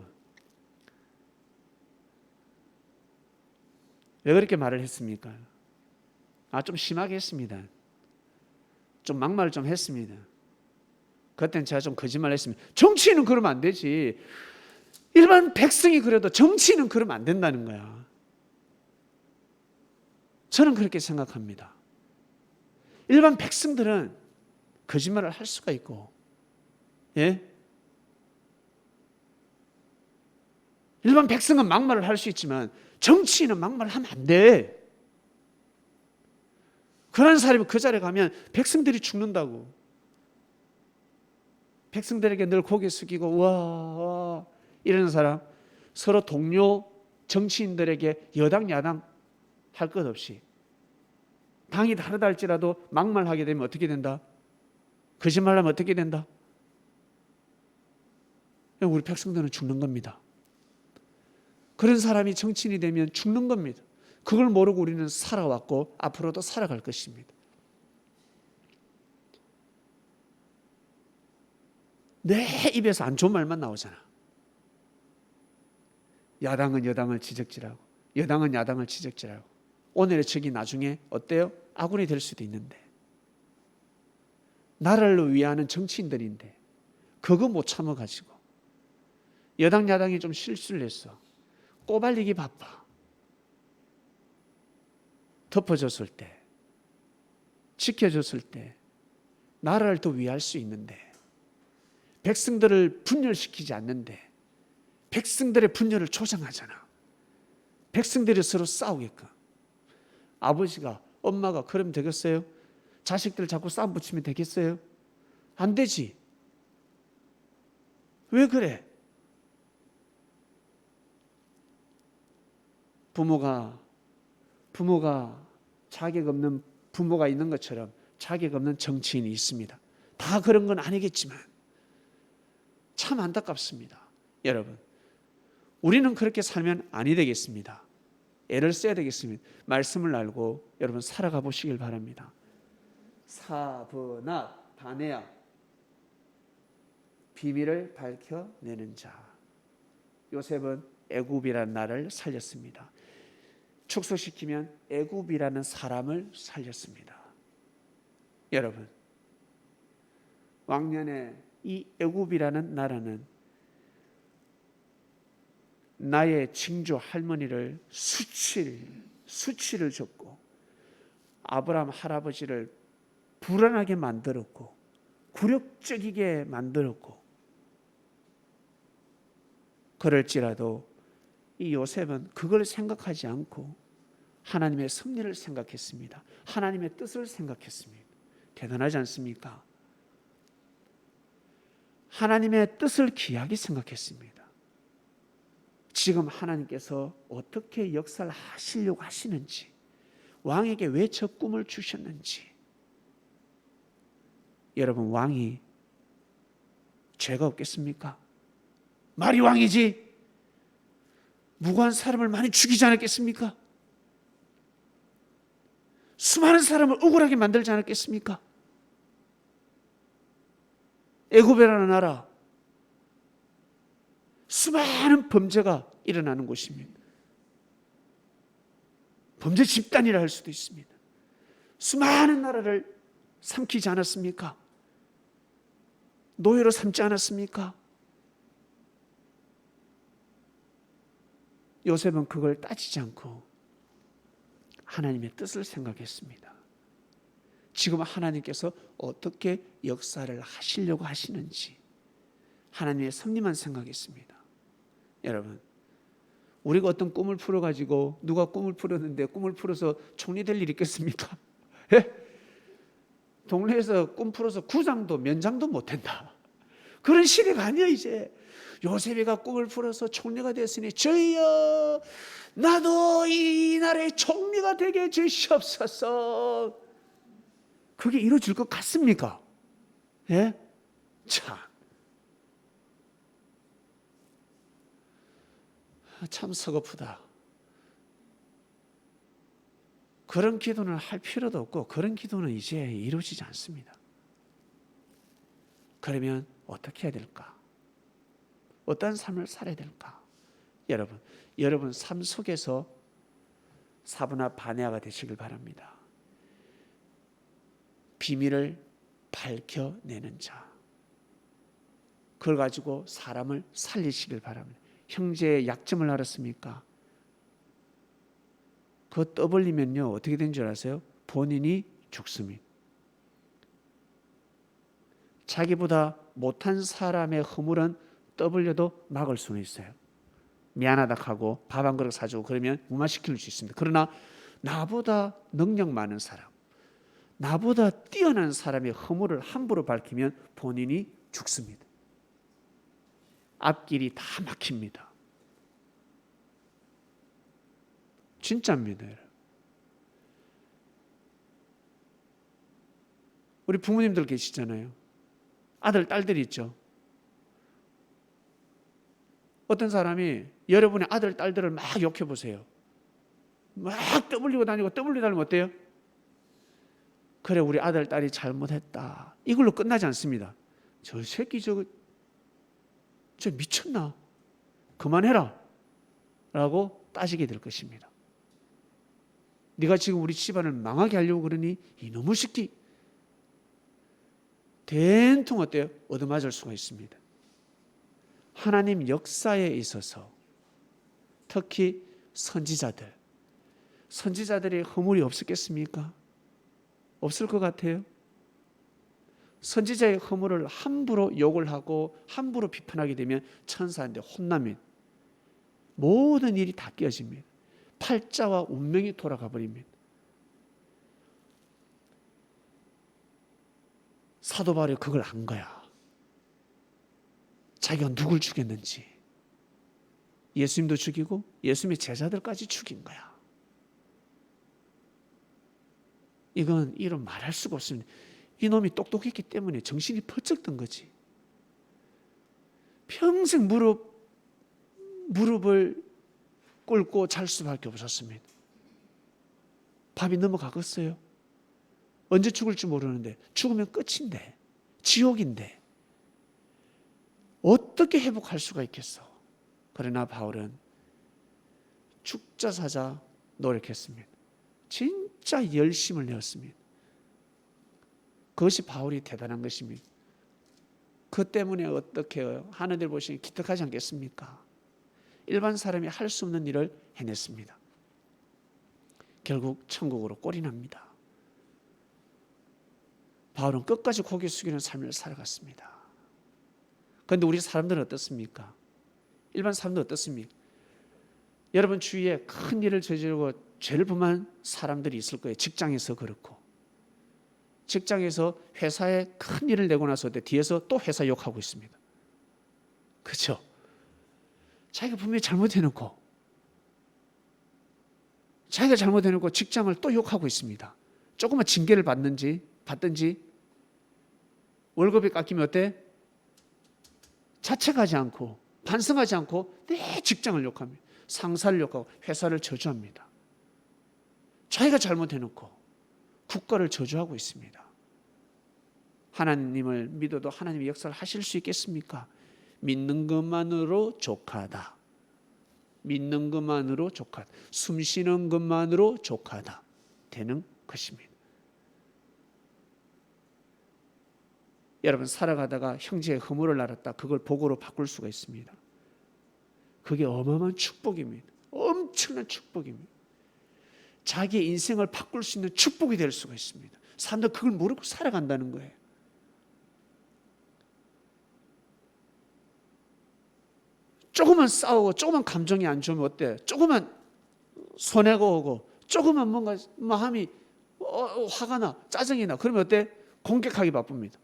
왜 그렇게 말을 했습니까? 좀 심하게 했습니다. 좀 막말을 좀 했습니다. 그때는 제가 좀 거짓말 했습니다. 정치인은 그러면 안 되지. 일반 백성이 그래도 정치인은 그러면 안 된다는 거야. 저는 그렇게 생각합니다. 일반 백성들은 거짓말을 할 수가 있고, 예? 일반 백성은 막말을 할 수 있지만 정치인은 막말을 하면 안 돼. 그런 사람이 그 자리에 가면 백성들이 죽는다고. 백성들에게 늘 고개 숙이고 와 이러는 사람, 서로 동료 정치인들에게 여당 야당 할 것 없이 당이 다르다 할지라도 막말하게 되면 어떻게 된다? 거짓말하면 어떻게 된다? 우리 백성들은 죽는 겁니다. 그런 사람이 정치인이 되면 죽는 겁니다. 그걸 모르고 우리는 살아왔고 앞으로도 살아갈 것입니다. 내 입에서 안 좋은 말만 나오잖아. 야당은 여당을 지적질하고 여당은 야당을 지적질하고 오늘의 적이 나중에 어때요? 아군이 될 수도 있는데, 나라를 위하는 정치인들인데 그거 못 참아가지고 여당 야당이 좀 실수를 했어. 꼬발리기 바빠. 덮어줬을 때, 지켜줬을 때 나라를 더 위할 수 있는데, 백성들을 분열시키지 않는데 백성들의 분열을 조장하잖아. 백성들이 서로 싸우게끔. 아버지가, 엄마가 그러면 되겠어요? 자식들 자꾸 싸움 붙이면 되겠어요? 안 되지. 왜 그래? 부모가 자격 없는 부모가 있는 것처럼 자격 없는 정치인이 있습니다. 다 그런 건 아니겠지만 참 안타깝습니다. 여러분, 우리는 그렇게 살면 아니 되겠습니다. 애를 써야 되겠습니다. 말씀을 알고 여러분 살아가 보시길 바랍니다. 사브낫 다네야, 비밀을 밝혀내는 자. 요셉은 애굽이라는 나라를 살렸습니다. 축소시키면 애굽이라는 사람을 살렸습니다. 여러분, 왕년에 이 애굽이라는 나라는 나의 증조 할머니를 수치를 줬고 아브라함 할아버지를 불안하게 만들었고 굴욕적이게 만들었고, 그럴지라도 이 요셉은 그걸 생각하지 않고 하나님의 섭리를 생각했습니다. 하나님의 뜻을 생각했습니다. 대단하지 않습니까? 하나님의 뜻을 귀하게 생각했습니다. 지금 하나님께서 어떻게 역사를 하시려고 하시는지, 왕에게 왜 저 꿈을 주셨는지. 여러분, 왕이 죄가 없겠습니까? 말이 왕이지 무고한 사람을 많이 죽이지 않았겠습니까? 수많은 사람을 억울하게 만들지 않았겠습니까? 애굽이라는 나라, 수많은 범죄가 일어나는 곳입니다. 범죄 집단이라 할 수도 있습니다. 수많은 나라를 삼키지 않았습니까? 노예로 삼지 않았습니까? 요셉은 그걸 따지지 않고 하나님의 뜻을 생각했습니다. 지금 하나님께서 어떻게 역사를 하시려고 하시는지 하나님의 섭리만 생각했습니다. 여러분, 우리가 어떤 꿈을 풀어가지고 누가 꿈을 풀었는데 꿈을 풀어서 총리 될 일 있겠습니까? 예? 동네에서 꿈 풀어서 구장도 면장도 못한다. 그런 시대가 아니야 이제. 요셉이가 꿈을 풀어서 총리가 됐으니 주여 나도 이 나라의 총리가 되게 주시옵소서. 그게 이루어질 것 같습니까? 예? 참 서글프다. 그런 기도는 할 필요도 없고 그런 기도는 이제 이루어지지 않습니다. 그러면 어떻게 해야 될까? 어떤 삶을 살아야 될까? 여러분 삶 속에서 사브나 바네아가 되시길 바랍니다. 비밀을 밝혀내는 자, 그걸 가지고 사람을 살리시길 바랍니다. 형제의 약점을 알았습니까? 그거 떠벌리면요 어떻게 된 줄 아세요? 본인이 죽습니다. 자기보다 못한 사람의 허물은 떠벌려도 막을 수는 있어요. 미안하다 하고 밥 한 그릇 사주고 그러면 무마시킬 수 있습니다. 그러나 나보다 능력 많은 사람, 나보다 뛰어난 사람의 허물을 함부로 밝히면 본인이 죽습니다. 앞길이 다 막힙니다. 진짜입니다. 우리 부모님들 계시잖아요. 아들, 딸들이 있죠. 어떤 사람이 여러분의 아들, 딸들을 막 욕해보세요. 막 떠벌리고 다니고 떠벌리고 다니면 어때요? 그래 우리 아들, 딸이 잘못했다. 이걸로 끝나지 않습니다. 저 새끼 저 미쳤나? 그만해라 라고 따지게 될 것입니다. 네가 지금 우리 집안을 망하게 하려고 그러니 이놈의 새끼. 된통 어때요? 얻어맞을 수가 있습니다. 하나님 역사에 있어서 특히 선지자들의 허물이 없었겠습니까? 없을 것 같아요. 선지자의 허물을 함부로 욕을 하고 함부로 비판하게 되면 천사한테 혼나면 모든 일이 다 깨어집니다. 팔자와 운명이 돌아가 버립니다. 사도 바울이 그걸 안 거야. 자기가 누굴 죽였는지. 예수님도 죽이고 예수님의 제자들까지 죽인 거야. 이건 이런 말할 수가 없습니다. 이놈이 똑똑했기 때문에 정신이 번쩍 든 거지. 평생 무릎을 꿇고 잘 수밖에 없었습니다. 밥이 넘어가겠어요? 언제 죽을지 모르는데 죽으면 끝인데 지옥인데 어떻게 회복할 수가 있겠어? 그러나 바울은 죽자 사자 노력했습니다. 진짜 열심을 내었습니다. 그것이 바울이 대단한 것입니다. 그 때문에 어떻게 하늘을 보시니 기특하지 않겠습니까? 일반 사람이 할 수 없는 일을 해냈습니다. 결국 천국으로 꼴이 납니다. 바울은 끝까지 고개 숙이는 삶을 살아갔습니다. 그런데 우리 사람들은 어떻습니까? 일반 사람들은 어떻습니까? 여러분 주위에 큰 일을 저지르고 죄를 범한 사람들이 있을 거예요. 직장에서 그렇고 직장에서 회사에 큰 일을 내고 나서 뒤에서 또 회사 욕하고 있습니다. 그렇죠? 자기가 분명히 잘못해놓고 직장을 또 욕하고 있습니다. 조금만 징계를 받든지 월급이 깎이면 어때? 자책하지 않고 반성하지 않고 내 직장을 욕합니다. 상사를 욕하고 회사를 저주합니다. 자기가 잘못해놓고 국가를 저주하고 있습니다. 하나님을 믿어도 하나님의 역사를 하실 수 있겠습니까? 믿는 것만으로 족하다. 믿는 것만으로 족하다. 숨 쉬는 것만으로 족하다. 되는 것입니다. 여러분 살아가다가 형제의 허물을 알았다. 그걸 복으로 바꿀 수가 있습니다. 그게 어마어마한 축복입니다. 엄청난 축복입니다. 자기의 인생을 바꿀 수 있는 축복이 될 수가 있습니다. 사람들 그걸 모르고 살아간다는 거예요. 조금만 싸우고 조금만 감정이 안 좋으면 어때? 조금만 손해가 오고 조금만 뭔가 마음이 화가 나, 짜증이 나. 그러면 어때? 공격하기 바쁩니다.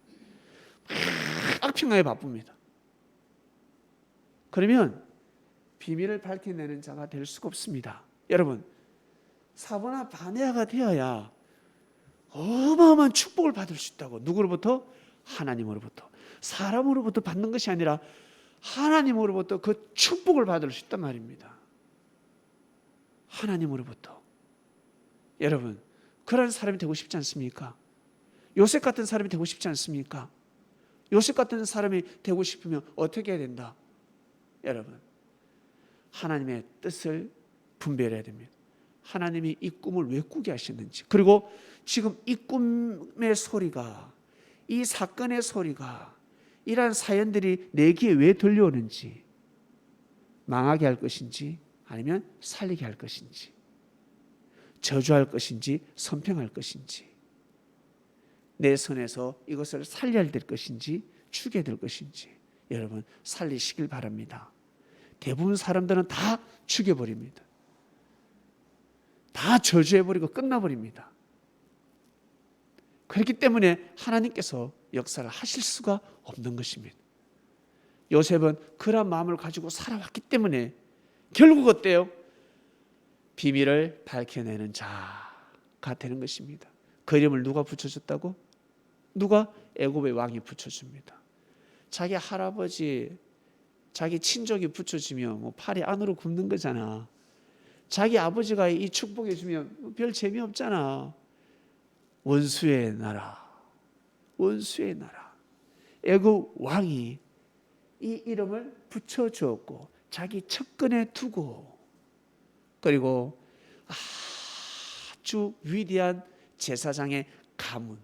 악평하기 바쁩니다. 그러면 비밀을 밝혀내는 자가 될 수가 없습니다. 여러분, 사바나 바네아가 되어야 어마어마한 축복을 받을 수 있다고. 누구로부터? 하나님으로부터. 사람으로부터 받는 것이 아니라 하나님으로부터 그 축복을 받을 수 있단 말입니다. 하나님으로부터. 여러분, 그런 사람이 되고 싶지 않습니까? 요셉 같은 사람이 되고 싶지 않습니까? 요셉 같은 사람이 되고 싶으면 어떻게 해야 된다? 여러분, 하나님의 뜻을 분별해야 됩니다. 하나님이 이 꿈을 왜 꾸게 하셨는지, 그리고 지금 이 꿈의 소리가, 이 사건의 소리가, 이러한 사연들이 내 귀에 왜 들려오는지, 망하게 할 것인지 아니면 살리게 할 것인지, 저주할 것인지 선평할 것인지, 내 손에서 이것을 살려야 될 것인지 죽여야 될 것인지, 여러분 살리시길 바랍니다. 대부분 사람들은 다 죽여버립니다. 다 저주해버리고 끝나버립니다. 그렇기 때문에 하나님께서 역사를 하실 수가 없는 것입니다. 요셉은 그런 마음을 가지고 살아왔기 때문에 결국 어때요? 비밀을 밝혀내는 자가 되는 것입니다. 그 이름을 누가 붙여줬다고? 누가? 애굽의 왕이 붙여줍니다. 자기 할아버지, 자기 친족이 붙여주면 뭐 팔이 안으로 굽는 거잖아. 자기 아버지가 이 축복해 주면 별 재미없잖아. 원수의 나라, 원수의 나라. 애굽 왕이 이 이름을 붙여주었고 자기 측근에 두고, 그리고 아주 위대한 제사장의 가문,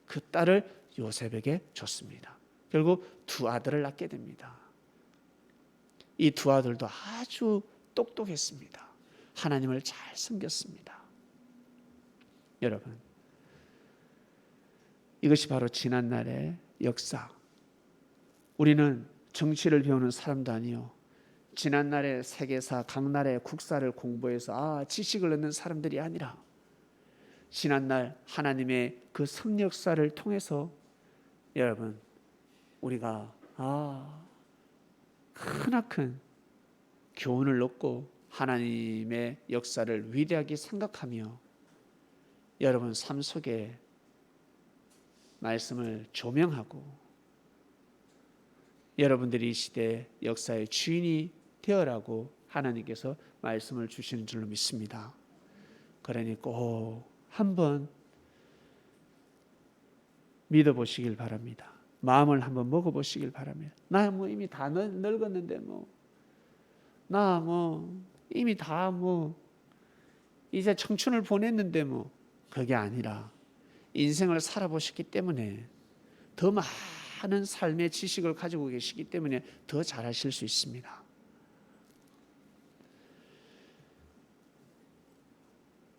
그 딸을 요셉에게 줬습니다. 결국 두 아들을 낳게 됩니다. 이 두 아들도 아주 똑똑했습니다. 하나님을 잘 섬겼습니다. 여러분, 이것이 바로 지난날의 역사. 우리는 정치를 배우는 사람도 아니요, 지난날의 세계사, 각 나라의 국사를 공부해서 지식을 얻는 사람들이 아니라 지난날 하나님의 그 섭리역사를 통해서 여러분, 우리가 크나큰 교훈을 얻고 하나님의 역사를 위대하게 생각하며 여러분 삶 속에 말씀을 조명하고 여러분들이 이 시대 역사의 주인이 되어라고 하나님께서 말씀을 주시는 줄로 믿습니다. 그러니 꼭 한번 믿어보시길 바랍니다. 마음을 한번 먹어보시길 바랍니다. 나 뭐 이미 다 늙었는데 나 이미 다 이제 청춘을 보냈는데 그게 아니라 인생을 살아보셨기 때문에 더 많은 삶의 지식을 가지고 계시기 때문에 더 잘하실 수 있습니다.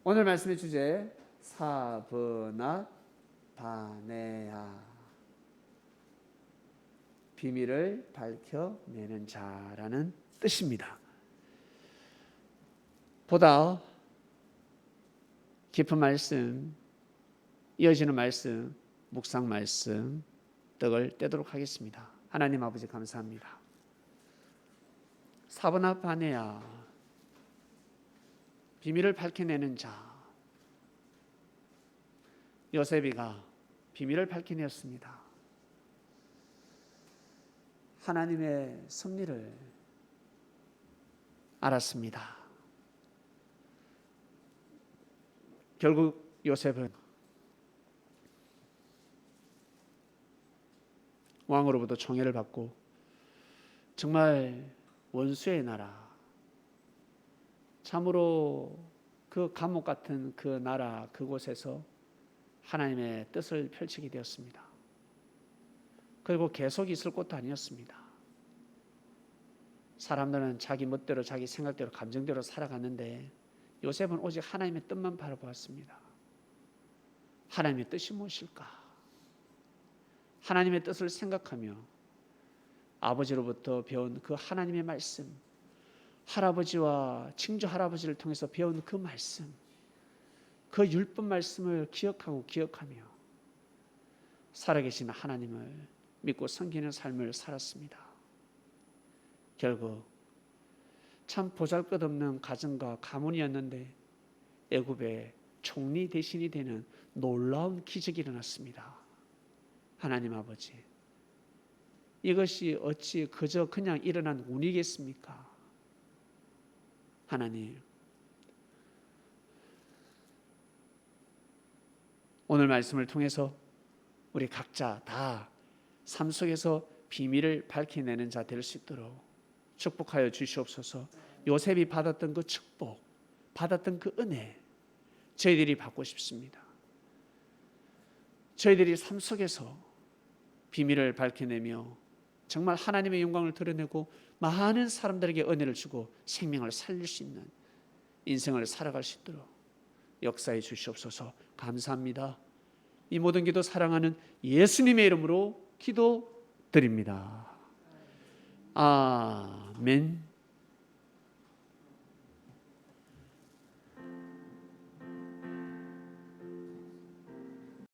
오늘 말씀의 주제, 사브낫 바네아, 비밀을 밝혀내는 자라는 뜻입니다. 보다 깊은 말씀, 이어지는 말씀, 묵상 말씀 떡을 떼도록 하겠습니다. 하나님 아버지 감사합니다. 사브낫 바네아, 비밀을 밝혀내는 자. 요셉이가 비밀을 밝혀내었습니다. 하나님의 섭리를 알았습니다. 결국 요셉은 왕으로부터 총애를 받고 정말 원수의 나라, 참으로 그 감옥 같은 그 나라, 그곳에서 하나님의 뜻을 펼치게 되었습니다. 그리고 계속 있을 곳도 아니었습니다. 사람들은 자기 멋대로, 자기 생각대로, 감정대로 살아갔는데 요셉은 오직 하나님의 뜻만 바라보았습니다. 하나님의 뜻이 무엇일까? 하나님의 뜻을 생각하며 아버지로부터 배운 그 하나님의 말씀, 할아버지와 증조 할아버지를 통해서 배운 그 말씀, 그 율법 말씀을 기억하며 살아계신 하나님을 믿고 섬기는 삶을 살았습니다. 결국 참 보잘것없는 가정과 가문이었는데 애굽의 총리 대신이 되는 놀라운 기적이 일어났습니다. 하나님 아버지, 이것이 어찌 그저 그냥 일어난 운이겠습니까? 하나님, 오늘 말씀을 통해서 우리 각자 다 삶 속에서 비밀을 밝혀내는 자 될 수 있도록 축복하여 주시옵소서. 요셉이 받았던 그 축복, 받았던 그 은혜 저희들이 받고 싶습니다. 저희들이 삶 속에서 비밀을 밝혀내며 정말 하나님의 영광을 드러내고 많은 사람들에게 은혜를 주고 생명을 살릴 수 있는 인생을 살아갈 수 있도록 역사해 주시옵소서. 감사합니다. 이 모든 기도 사랑하는 예수님의 이름으로 기도드립니다. 아멘.